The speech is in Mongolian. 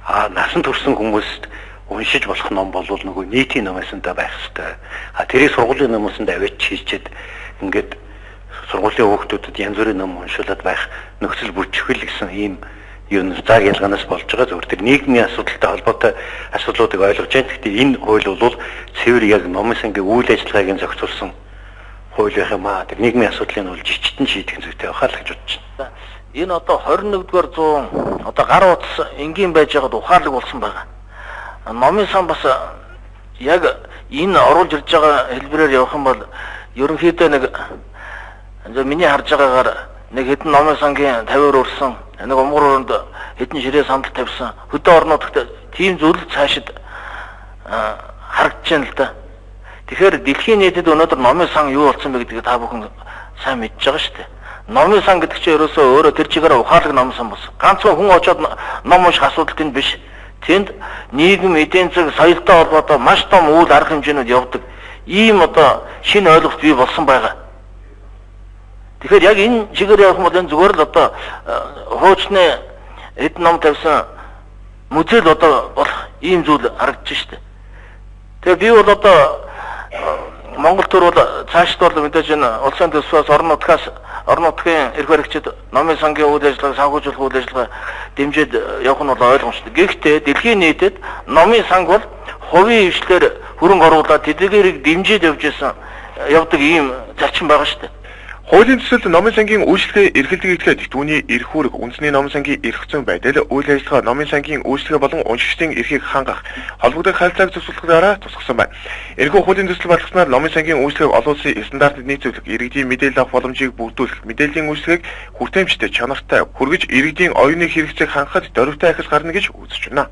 насан турсан хүмүүст уншиж болох ном бол нөгөө нийтийн номосондоо байх хэрэгтэй. Тэрийг сургуулийн номосонд авчиж хийчихэд ингээд сургуулийн хүүхдүүдэд янз бүрийн ном уншуулад байх нөхцөл бүртгэл гэсэн ийм юм заг ялгаанаас болж байгаа. Зөвхөн тэр нийгмийн асуудалтай холбоотой асуудлуудыг ойлгож байна. Гэхдээ энэ хууль бол цэвэр яг номын сангийн үйл ажиллагаагийн зохицуулсан хууль байх юм аа. Тэр нийгмийн асуудлыг нь бол жижигтэн шийдэх зүйтэй байхаа л гэж бодож байна. Энэ одоо 21-р зуун одоо гар утас энгийн байж байгаад ухаалаг болсон байгаа. Номын сан бас яг энэ оруулж ирж байгаа хэлбэрээр явах юм бол ерөнхийдөө нэг миний харж байгаагаар нэг хэдэн номын сангийн 50-аар өрсөн, нэг умгар өрөнд хэдэн ширээ сандал тавьсан, хөдөө орнуудад тийм зүйл цаашид харагдаж байна л да. Тэгэхээр дэлхийн нийтэд өнөөдөр номын сан юу болсон бэ гэдгийг та бүхэн сайн мэдж байгаа шүү дээ. Номын сан гэдэг чинь ерөөсөө өөрөө тэр чигээр ухаалаг номын сан болсон. Ганцхан хүн очоод ном унших асуудал тэнд биш. Тэнд нийгэм, эдийн засаг, соёлтой холбоотой маш том үйл арга хэмжээнүүд явдаг. Ийм одоо шинэ ойлголт бий болсон байгаа. Тэгэхээр яг энэ чигээр явах юм бол энэ зүгээр л одоо хуучны эд ном тавьсан музейд одоо болох ийм зүйл харагдаж штэ. Тэгээ би бол одоо Монгол төр бол цаашд бол мэдээж энэ улсын төсвөөс орон нутгийн эрх баригчид номын сангийн үйл ажиллагаа, санхүүжүүлэх үйл ажиллагаа дэмжиж явах нь бол ойлгомжтой. Гэхдээ дэлхийн нийтэд номын санг бол хувийн хвшлэр хөрөнгө оруулаад тэдгээрийг дэмжиж явдаг ийм зарчим байгаа шүү дээ. Хуулийн төсөлд номын сангийн үйлчлэгээ эрхэлдэг этгээд түүний эрх үүрэг, үндэсний номын сангийн эрх зүйн байдал, үйл ажиллагаа, номын сангийн үйлчлэгээ болон уншигчдын эрхийг хангах, холбогдох харилцааг зохицуулахаараа тусгасан байна. Энэхүү хуулийн төсөл баталгаснаар номын сангийн үйлчлэгээг олон улсын стандартад нийцүүлэх, иргэдийн мэдээлэл авах боломжийг бүрдүүлэх, мэдээллийн үйлчлэгийг хүртээмжтэй, чанартай, хүргэж иргэдийн оюуны хэрэгцээг хангахад зориутой ахис гарна гэж үзэж байна.